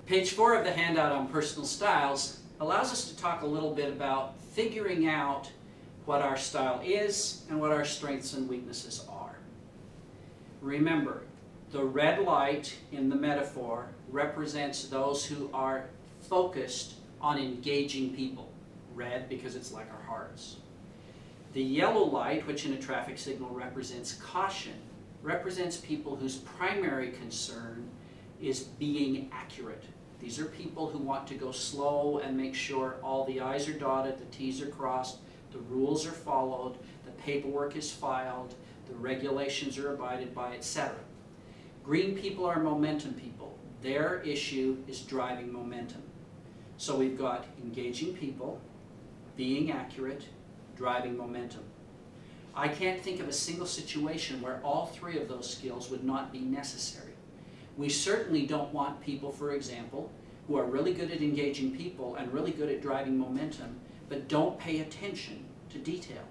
Page 4 of the handout on personal styles allows us to talk a little bit about figuring out what our style is and what our strengths and weaknesses are. Remember, the red light in the metaphor represents those who are focused on engaging people. Red because it's like our hearts. The yellow light, which in a traffic signal represents caution, represents people whose primary concern is being accurate. These are people who want to go slow and make sure all the I's are dotted, the T's are crossed, the rules are followed, the paperwork is filed, the regulations are abided by, etc. Green people are momentum people. Their issue is driving momentum. So we've got engaging people, being accurate, driving momentum. I can't think of a single situation where all three of those skills would not be necessary. We certainly don't want people, for example, who are really good at engaging people and really good at driving momentum, but don't pay attention to detail.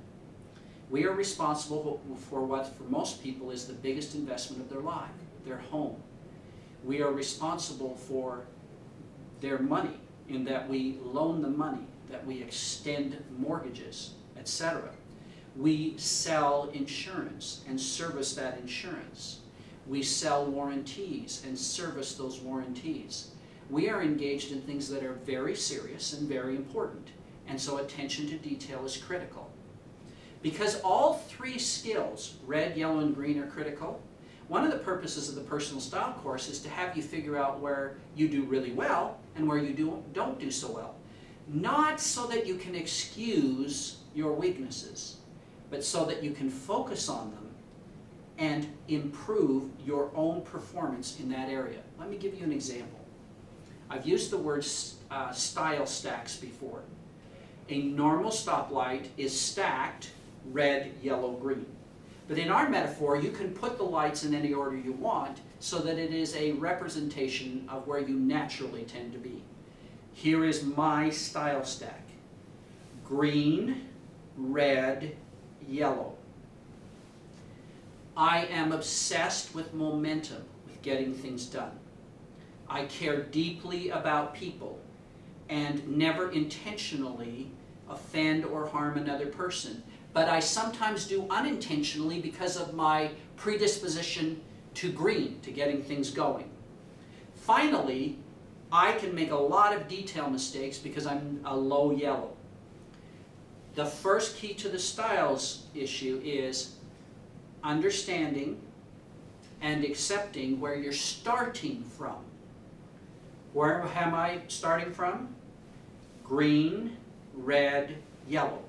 We are responsible for what, for most people, is the biggest investment of their life, their home. We are responsible for their money, in that we loan them money, that we extend mortgages, etc. We sell insurance and service that insurance. We sell warranties and service those warranties. We are engaged in things that are very serious and very important, and so attention to detail is critical. Because all three skills, red, yellow, and green, are critical, one of the purposes of the personal style course is to have you figure out where you do really well and where you don't do so well. Not so that you can excuse your weaknesses, but so that you can focus on them and improve your own performance in that area. Let me give you an example. I've used the word style stacks before. A normal stoplight is stacked red, yellow, green. But in our metaphor, you can put the lights in any order you want so that it is a representation of where you naturally tend to be. Here is my style stack. Green, red, yellow. I am obsessed with momentum, with getting things done. I care deeply about people and never intentionally offend or harm another person. But I sometimes do unintentionally because of my predisposition to green, to getting things going. Finally, I can make a lot of detail mistakes because I'm a low yellow. The first key to the styles issue is understanding and accepting where you're starting from. Where am I starting from? Green, red, yellow.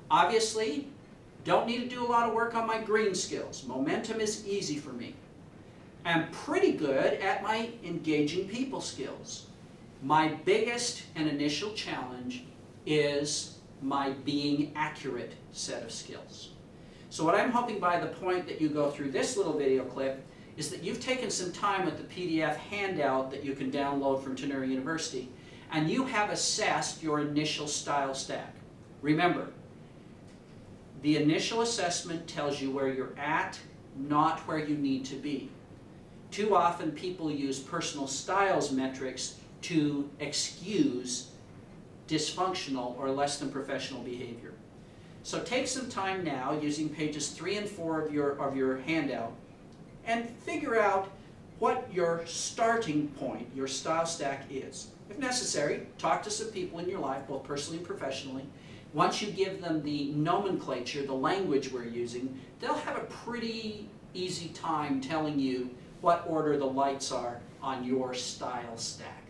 Obviously, don't need to do a lot of work on my green skills. Momentum is easy for me. I'm pretty good at my engaging people skills. My biggest and initial challenge is my being accurate set of skills. So what I'm hoping by the point that you go through this little video clip is that you've taken some time with the PDF handout that you can download from Tenura University, and you have assessed your initial style stack. Remember, the initial assessment tells you where you're at, not where you need to be. Too often people use personal styles metrics to excuse dysfunctional or less than professional behavior. So take some time now, using pages 3 and 4 of your handout, and figure out what your starting point, your style stack is. If necessary, talk to some people in your life, both personally and professionally. Once you give them the nomenclature, the language we're using, they'll have a pretty easy time telling you what order the lights are on your style stack.